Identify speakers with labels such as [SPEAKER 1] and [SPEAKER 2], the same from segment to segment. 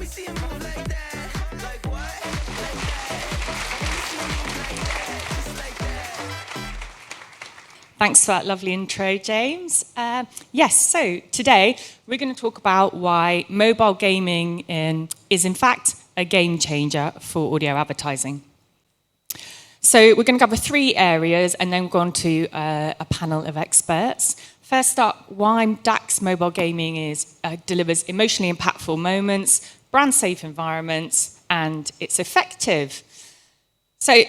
[SPEAKER 1] see you move like that. Like what? Like that. I wanna see you move like that. Just like that.
[SPEAKER 2] Thanks for that lovely intro, James. So today we're going to talk about why mobile gaming is in fact a game changer for audio advertising. So we're going to cover 3 areas and then go on to a panel of experts. First up, why DAX mobile gaming delivers emotionally impactful moments, brand-safe environments, and it's effective. So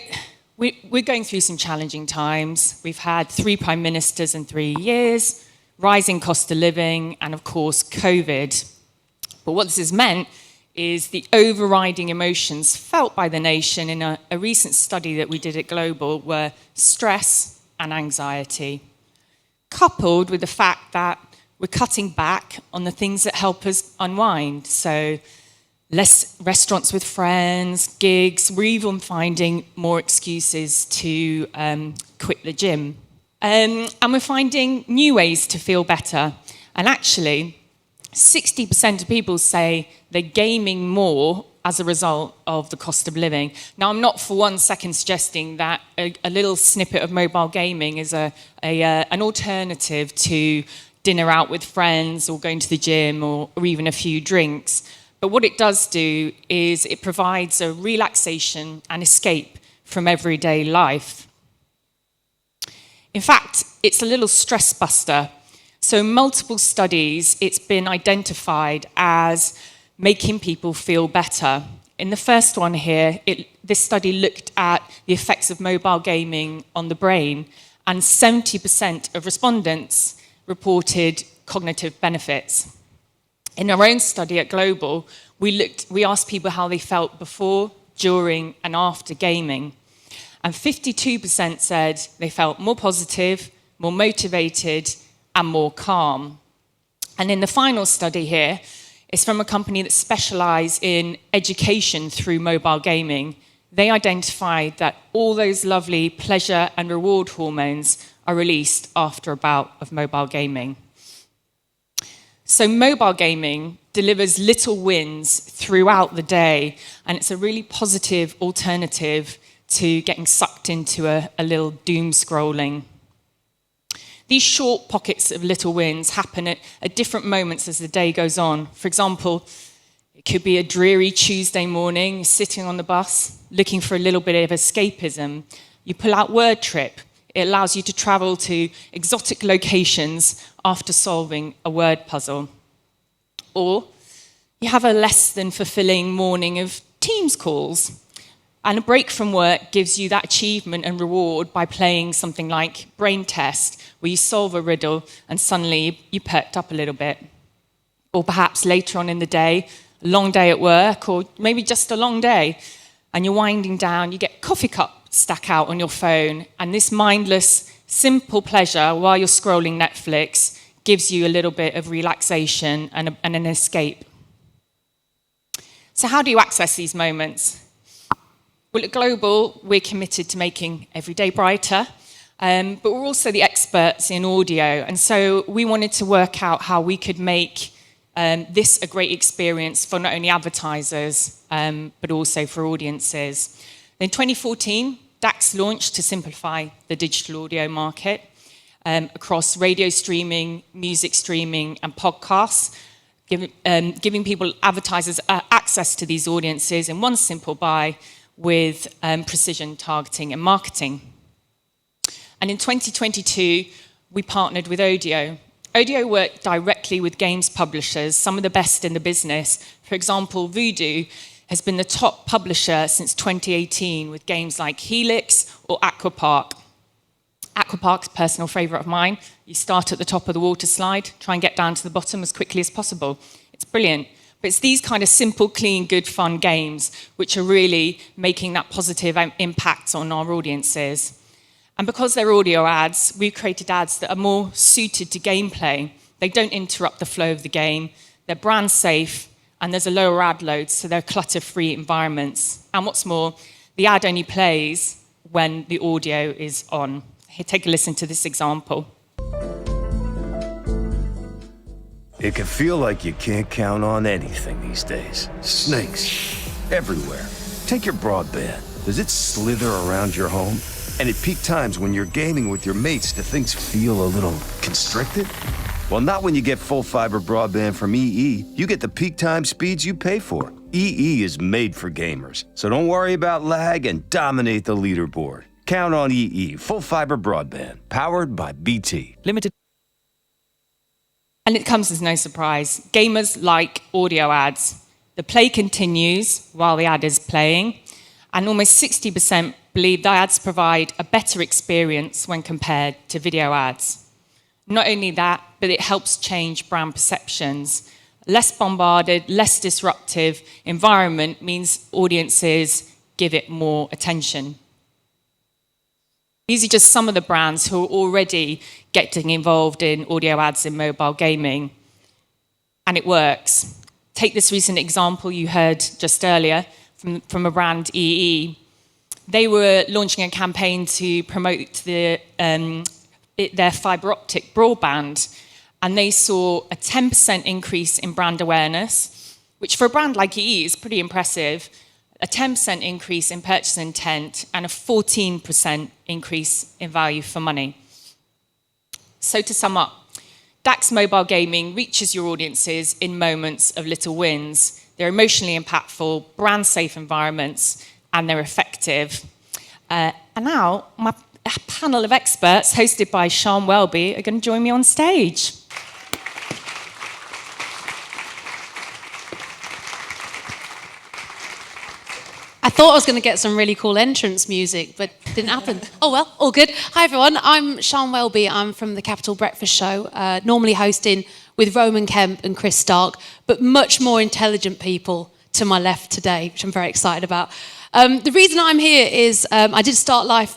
[SPEAKER 2] we're going through some challenging times. We've had 3 prime ministers in 3 years, rising cost of living, and of course, COVID. But what this has meant is the overriding emotions felt by the nation in a recent study that we did at Global were stress and anxiety, coupled with the fact that we're cutting back on the things that help us unwind. So less restaurants with friends, gigs, we're even finding more excuses to quit the gym. And we're finding new ways to feel better. And actually, 60% of people say they're gaming more as a result of the cost of living. Now, I'm not for 1 second suggesting that a little snippet of mobile gaming is an alternative to dinner out with friends or going to the gym or even a few drinks. But what it does do is it provides a relaxation and escape from everyday life. In fact, it's a little stress buster. So in multiple studies, it's been identified as making people feel better. In the first one here, this study looked at the effects of mobile gaming on the brain, and 70% of respondents reported cognitive benefits. In our own study at Global, we asked people how they felt before, during, and after gaming. And 52% said they felt more positive, more motivated, and more calm. And in the final study here, it's from a company that specializes in education through mobile gaming. They identified that all those lovely pleasure and reward hormones are released after a bout of mobile gaming. So mobile gaming delivers little wins throughout the day, and it's a really positive alternative to getting sucked into a little doom scrolling. These short pockets of little wins happen at different moments as the day goes on. For example, it could be a dreary Tuesday morning, sitting on the bus, looking for a little bit of escapism. You pull out Word Trip. It allows you to travel to exotic locations after solving a word puzzle. Or you have a less than fulfilling morning of Teams calls. And a break from work gives you that achievement and reward by playing something like Brain Test, where you solve a riddle and suddenly you perked up a little bit. Or perhaps later on in the day, a long day at work, or maybe just a long day, and you're winding down, you get coffee cup stack out on your phone, and this mindless, simple pleasure while you're scrolling Netflix gives you a little bit of relaxation and an escape. So how do you access these moments? Well, at Global, we're committed to making every day brighter, but we're also the experts in audio, and so we wanted to work out how we could make this a great experience for not only advertisers, but also for audiences. In 2014, DAX launched to simplify the digital audio market across radio streaming, music streaming, and podcasts, giving people, advertisers, access to these audiences in one simple buy with precision targeting and marketing. And in 2022, we partnered with Odeeo. Odeeo worked directly with games publishers, some of the best in the business. For example, Voodoo has been the top publisher since 2018 with games like Helix or Aquapark. Aquapark's a personal favourite of mine. You start at the top of the water slide, try and get down to the bottom as quickly as possible. It's brilliant. But it's these kind of simple, clean, good, fun games which are really making that positive impact on our audiences. And because they're audio ads, we've created ads that are more suited to gameplay. They don't interrupt the flow of the game. They're brand safe, and there's a lower ad load, so they're clutter-free environments. And what's more, the ad only plays when the audio is on. Here, take a listen to this example.
[SPEAKER 3] It can feel like you can't count on anything these days. Snakes. Everywhere. Take your broadband. Does it slither around your home? And at peak times when you're gaming with your mates, do things feel a little constricted? Well, not when you get full fiber broadband from EE. You get the peak time speeds you pay for. EE is made for gamers. So don't worry about lag and dominate the leaderboard. Count on EE, full fiber broadband, powered by BT.
[SPEAKER 2] Limited. And it comes as no surprise. Gamers like audio ads. The play continues while the ad is playing, and almost 60% believe that ads provide a better experience when compared to video ads. Not only that, but it helps change brand perceptions. Less bombarded, less disruptive environment means audiences give it more attention. These are just some of the brands who are already getting involved in audio ads in mobile gaming, and it works. Take this recent example you heard just earlier from a brand, EE. They were launching a campaign to promote their fibre optic broadband, and they saw a 10% increase in brand awareness, which for a brand like EE is pretty impressive, a 10% increase in purchase intent, and a 14% increase in value for money. So to sum up, DAX Mobile Gaming reaches your audiences in moments of little wins. They're emotionally impactful, brand-safe environments, and they're effective. And now, my panel of experts, hosted by Sian Welby, are going to join me on stage.
[SPEAKER 4] I thought I was going to get some really cool entrance music, but it didn't happen. Oh well, all good. Hi everyone, I'm Sian Welby. I'm from the Capital Breakfast Show, normally hosting with Roman Kemp and Chris Stark, but much more intelligent people to my left today, which I'm very excited about. The reason I'm here is I did start life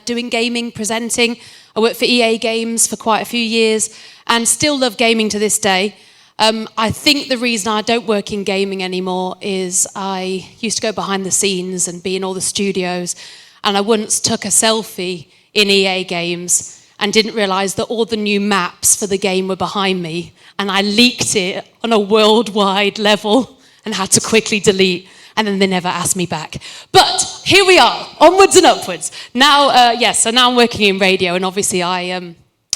[SPEAKER 4] doing gaming, presenting. I worked for EA Games for quite a few years and still love gaming to this day. I think the reason I don't work in gaming anymore is I used to go behind the scenes and be in all the studios, and I once took a selfie in EA Games and didn't realise that all the new maps for the game were behind me, and I leaked it on a worldwide level and had to quickly delete, and then they never asked me back. But here we are, onwards and upwards. Now, so now I'm working in radio, and obviously I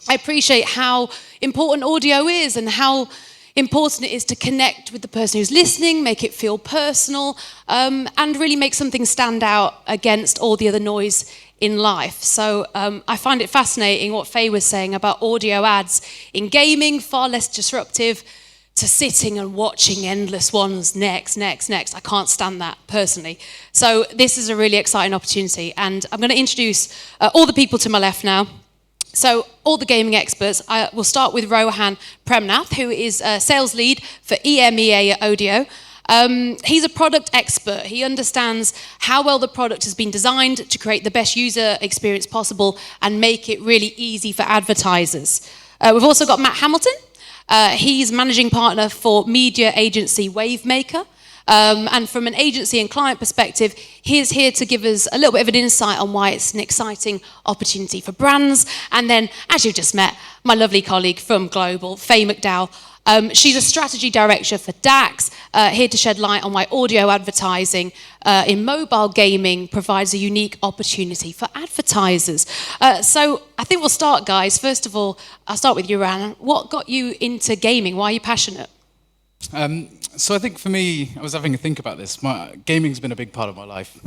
[SPEAKER 4] appreciate how important audio is and how important it is to connect with the person who's listening, make it feel personal, and really make something stand out against all the other noise in life. So I find it fascinating what Faye was saying about audio ads in gaming, far less disruptive to sitting and watching endless ones, next. I can't stand that personally. So this is a really exciting opportunity, and I'm going to introduce all the people to my left now. So all the gaming experts, I will start with Rohan Premnath, who is a sales lead for EMEA at Odeeo. He's a product expert. He understands how well the product has been designed to create the best user experience possible and make it really easy for advertisers. We've also got Matt Hamilton. He's managing partner for media agency Wavemaker. And from an agency and client perspective, he is here to give us a little bit of an insight on why it's an exciting opportunity for brands. And then, as you've just met, my lovely colleague from Global, Faye McDowall. She's a strategy director for DAX, here to shed light on why audio advertising in mobile gaming provides a unique opportunity for advertisers. So I think we'll start, guys. First of all, I'll start with you, Ran. What got you into gaming? Why are you passionate?
[SPEAKER 5] So I think for me, I was having a think about this. Gaming's been a big part of my life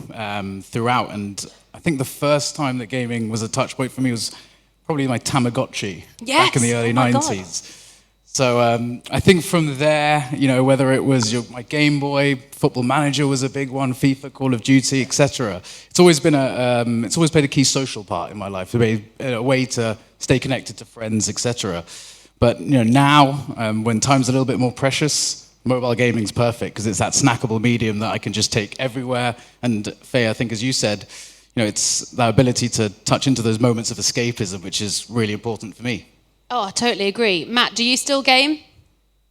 [SPEAKER 5] throughout, and I think the first time that gaming was a touch point for me was probably my Tamagotchi back in the early 90s. So I think from there, you know, whether it was my Game Boy, Football Manager was a big one, FIFA, Call of Duty, etc. It's always been it's always played a key social part in my life, a way to stay connected to friends, etc. But you know, now when time's a little bit more precious, mobile gaming's perfect because it's that snackable medium that I can just take everywhere. And Faye, I think as you said, you know, it's that ability to touch into those moments of escapism, which is really important for me.
[SPEAKER 4] Oh, I totally agree. Matt, do you still game?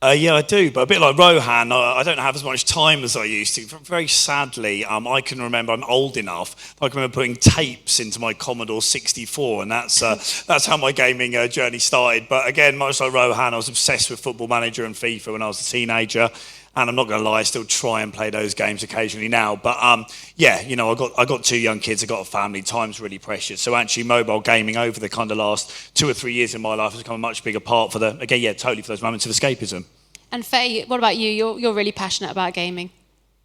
[SPEAKER 6] Yeah, I do, but a bit like Rohan, I don't have as much time as I used to. Very sadly, I can remember, I'm old enough, I can remember putting tapes into my Commodore 64, and that's how my gaming journey started. But again, much like Rohan, I was obsessed with Football Manager and FIFA when I was a teenager, and I'm not going to lie, I still try and play those games occasionally now. But yeah, you know, I got 2 young kids, I got a family, time's really precious. So actually, mobile gaming over the kind of last 2 or 3 years in my life has become a much bigger part for totally for those moments of escapism.
[SPEAKER 4] And Faye, what about you? You're really passionate about gaming.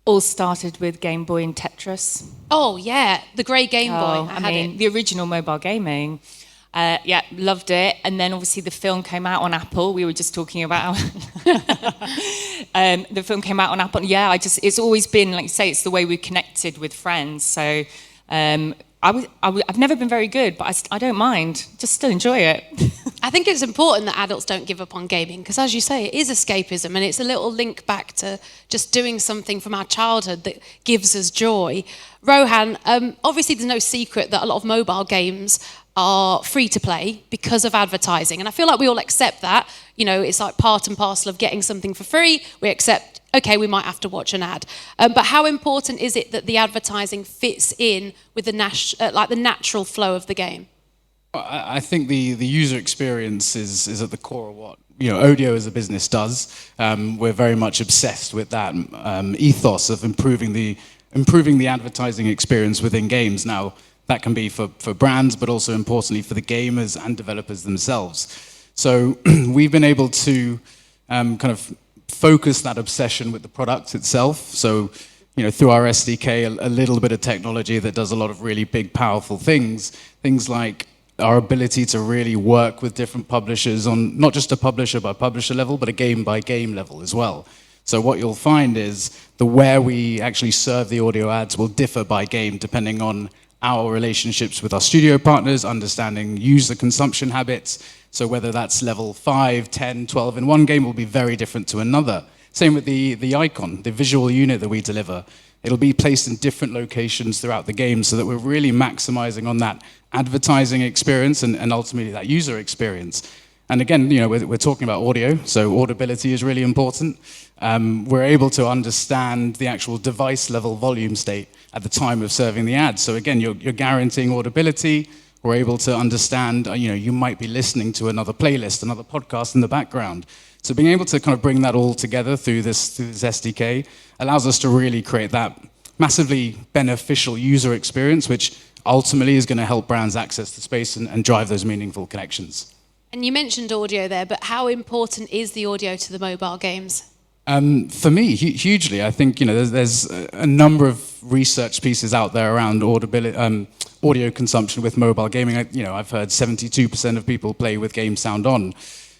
[SPEAKER 2] All started with Game Boy and Tetris.
[SPEAKER 4] Oh yeah, the grey Game Boy.
[SPEAKER 2] Oh,
[SPEAKER 4] I mean,
[SPEAKER 2] the original mobile gaming. Yeah, loved it. And then obviously the film came out on Apple. We were just talking about the film came out on Apple. Yeah, it's always been, like you say, it's the way we connected with friends. So I've never been very good, but I don't mind. Just still enjoy it.
[SPEAKER 4] I think it's important that adults don't give up on gaming because, as you say, it is escapism and it's a little link back to just doing something from our childhood that gives us joy. Rohan, obviously there's no secret that a lot of mobile games are free to play because of advertising. And I feel like we all accept that. You know, it's like part and parcel of getting something for free. We accept, okay, we might have to watch an ad. But how important is it that the advertising fits in with the natural flow of the game?
[SPEAKER 5] I think the user experience is at the core of what Odeeo as a business does. We're very much obsessed with that ethos of improving the advertising experience within games. Now, that can be for brands, but also importantly for the gamers and developers themselves. So we've been able to kind of focus that obsession with the product itself. So, through our SDK, a little bit of technology that does a lot of really big, powerful things like our ability to really work with different publishers on not just a publisher by publisher level, but a game by game level as well. So what you'll find is where we actually serve the audio ads will differ by game depending on our relationships with our studio partners, understanding user consumption habits. So whether that's level 5, 10, 12 in one game will be very different to another. Same with the icon, the visual unit that we deliver. It'll be placed in different locations throughout the game so that we're really maximizing on that advertising experience and ultimately that user experience. And again, we're talking about audio, so audibility is really important. We're able to understand the actual device level volume state at the time of serving the ad. So again, you're guaranteeing audibility. We're able to understand, you might be listening to another playlist, another podcast in the background. So being able to kind of bring that all together through this SDK allows us to really create that massively beneficial user experience, which ultimately is going to help brands access the space and drive those meaningful connections.
[SPEAKER 4] And you mentioned audio there, but how important is the audio to the mobile games?
[SPEAKER 5] For me, hugely. I think there's a number of research pieces out there around audio consumption with mobile gaming. I've heard 72% of people play with game sound on.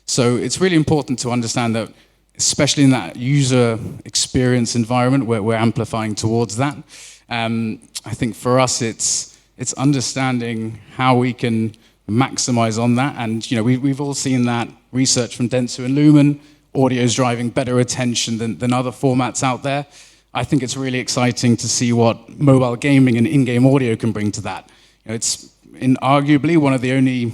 [SPEAKER 5] So it's really important to understand that, especially in that user experience environment where we're amplifying towards that. I think for us, it's understanding how we can maximize on that. And we've all seen that research from Dentsu and Lumen. Audio is driving better attention than other formats out there. I think it's really exciting to see what mobile gaming and in-game audio can bring to that. It's arguably one of the only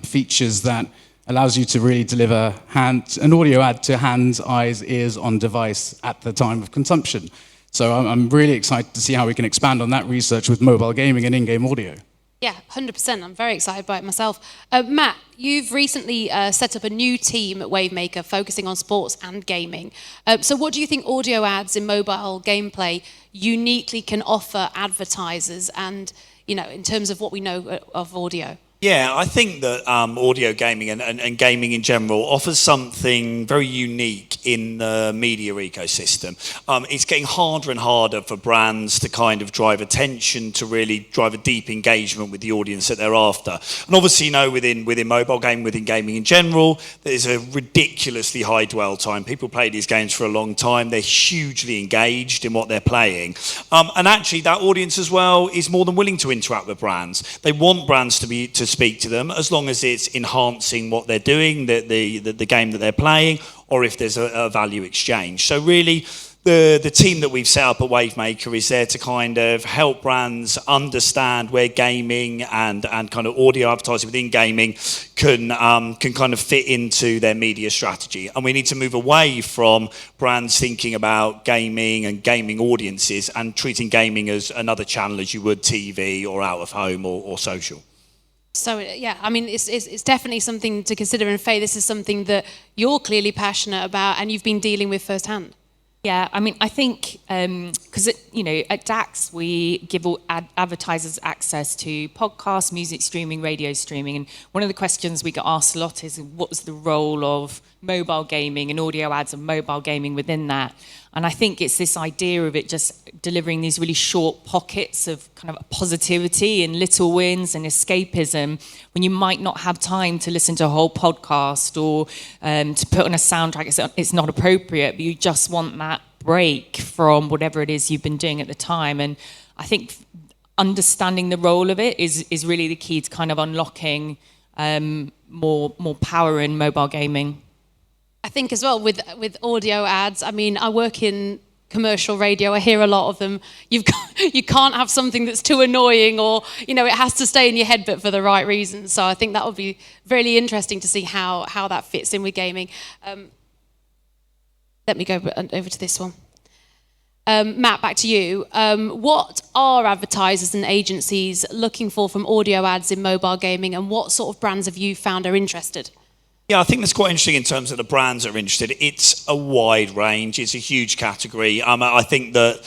[SPEAKER 5] features that allows you to really deliver an audio ad to hands, eyes, ears on device at the time of consumption. So I'm really excited to see how we can expand on that research with mobile gaming and in-game audio.
[SPEAKER 4] Yeah, 100%. I'm very excited by it myself. Matt, you've recently set up a new team at Wavemaker focusing on sports and gaming. So what do you think audio ads in mobile gameplay uniquely can offer advertisers and, in terms of what we know of audio?
[SPEAKER 6] Yeah, I think that audio gaming and gaming in general offers something very unique in the media ecosystem. It's getting harder and harder for brands to kind of drive attention, to really drive a deep engagement with the audience that they're after. And obviously, within mobile gaming, within gaming in general, there's a ridiculously high dwell time. People play these games for a long time. They're hugely engaged in what they're playing. And actually, that audience as well is more than willing to interact with brands. They want brands to speak to them as long as it's enhancing what they're doing, the game that they're playing, or if there's a value exchange. So really, the team that we've set up at Wavemaker is there to kind of help brands understand where gaming and kind of audio advertising within gaming can kind of fit into their media strategy. And we need to move away from brands thinking about gaming and gaming audiences and treating gaming as another channel as you would TV or out of home or social.
[SPEAKER 4] So yeah, I mean, it's definitely something to consider. And Faye, this is something that you're clearly passionate about and you've been dealing with firsthand.
[SPEAKER 2] Yeah, I mean, I think because at DAX we give all advertisers access to podcasts, music streaming, radio streaming, and one of the questions we get asked a lot is what's the role of mobile gaming and audio ads and mobile gaming within that? And I think it's this idea of it just delivering these really short pockets of kind of positivity and little wins and escapism when you might not have time to listen to a whole podcast or to put on a soundtrack. It's not appropriate, but you just want that break from whatever it is you've been doing at the time. And I think understanding the role of it is really the key to kind of unlocking more power in mobile gaming.
[SPEAKER 4] I think as well with audio ads, I mean, I work in commercial radio, I hear a lot of them. You can't have something that's too annoying or, it has to stay in your head, but for the right reasons. So I think that would be really interesting to see how that fits in with gaming. Let me go over to this one. Matt, back to you. What are advertisers and agencies looking for from audio ads in mobile gaming, and what sort of brands have you found are interested?
[SPEAKER 6] Yeah, I think that's quite interesting in terms of the brands that are interested. It's a wide range. It's a huge category. I think that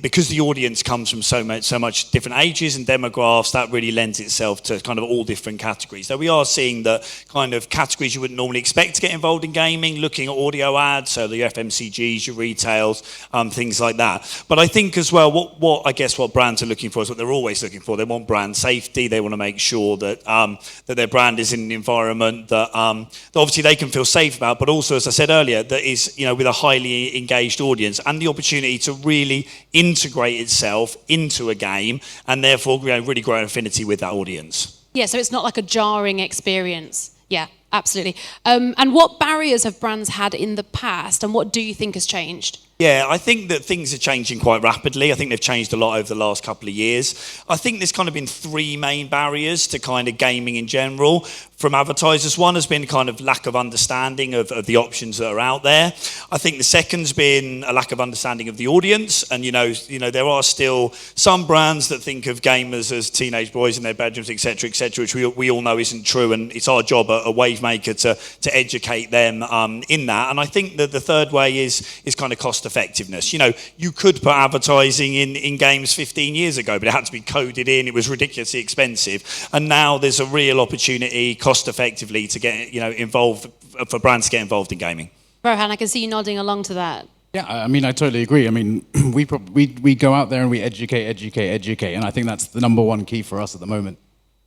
[SPEAKER 6] because the audience comes from so much different ages and demographics, that really lends itself to kind of all different categories. So we are seeing that kind of categories you wouldn't normally expect to get involved in gaming, looking at audio ads, so the FMCGs, your retails, things like that. But I think as well, what brands are looking for is what they're always looking for. They want brand safety. They want to make sure that that their brand is in an environment that obviously they can feel safe about, but also, as I said earlier, that is with a highly engaged audience and the opportunity to really integrate itself into a game and therefore really grow an affinity with that audience.
[SPEAKER 4] Yeah, so it's not like a jarring experience. Yeah, absolutely. And what barriers have brands had in the past, and what do you think has changed?
[SPEAKER 6] Yeah, I think that things are changing quite rapidly. I think they've changed a lot over the last couple of years. I think there's kind of been three main barriers to kind of gaming in general from advertisers. One has been kind of lack of understanding of the options that are out there. I think the second's been a lack of understanding of the audience. And, there are still some brands that think of gamers as teenage boys in their bedrooms, et cetera, which we all know isn't true. And it's our job at Wavemaker to educate them in that. And I think that the third way is kind of cost effectiveness. You could put advertising in games 15 years ago, but it had to be coded in. It was ridiculously expensive. And now there's a real opportunity cost effectively to get involved, for brands to get involved in gaming.
[SPEAKER 4] Rohan, I can see you nodding along to that.
[SPEAKER 5] Yeah, I mean, I totally agree. I mean, we go out there and we educate, and I think that's the number one key for us at the moment.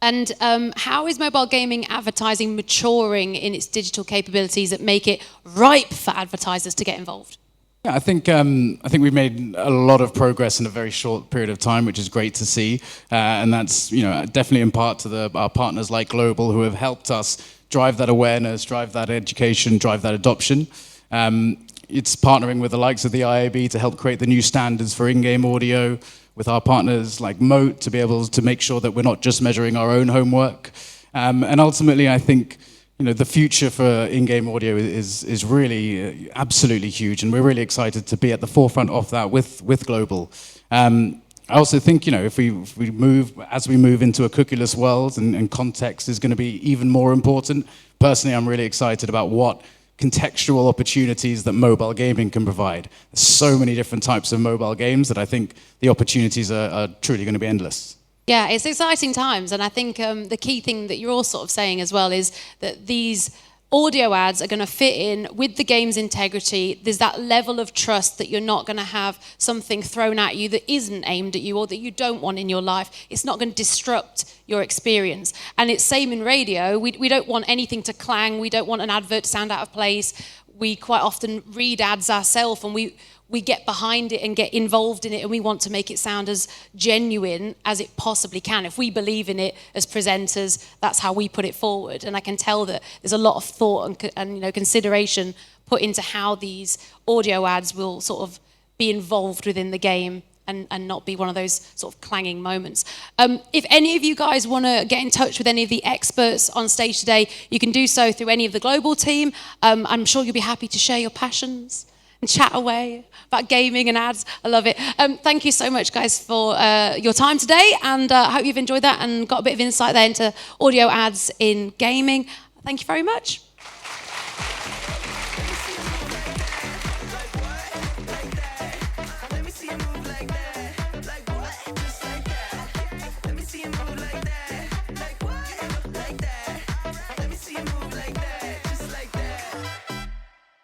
[SPEAKER 4] And how is mobile gaming advertising maturing in its digital capabilities that make it ripe for advertisers to get involved?
[SPEAKER 5] Yeah, I think we've made a lot of progress in a very short period of time, which is great to see, and that's definitely in part to our partners like Global, who have helped us drive that awareness, drive that education, drive that adoption. It's partnering with the likes of the IAB to help create the new standards for in-game audio, with our partners like Moat to be able to make sure that we're not just measuring our own homework, and ultimately I think. The future for in-game audio is really absolutely huge, and we're really excited to be at the forefront of that with Global. I also think, if we move into a cookieless world, and context is going to be even more important. Personally, I'm really excited about what contextual opportunities that mobile gaming can provide. There's so many different types of mobile games that I think the opportunities are truly going to be endless.
[SPEAKER 4] Yeah, it's exciting times, and I think the key thing that you're all sort of saying as well is that these audio ads are going to fit in with the game's integrity. There's that level of trust that you're not going to have something thrown at you that isn't aimed at you or that you don't want in your life. It's not going to disrupt your experience. And it's same in radio. We don't want anything to clang. We don't want an advert to sound out of place. We quite often read ads ourselves, and we get behind it and get involved in it, and we want to make it sound as genuine as it possibly can. If we believe in it as presenters, that's how we put it forward. And I can tell that there's a lot of thought and consideration put into how these audio ads will sort of be involved within the game and not be one of those sort of clanging moments. If any of you guys want to get in touch with any of the experts on stage today, you can do so through any of the global team. I'm sure you'll be happy to share your passions and chat away about gaming and ads. I love it. Thank you so much, guys, for your time today, and I hope you've enjoyed that and got a bit of insight there into audio ads in gaming. Thank you very much.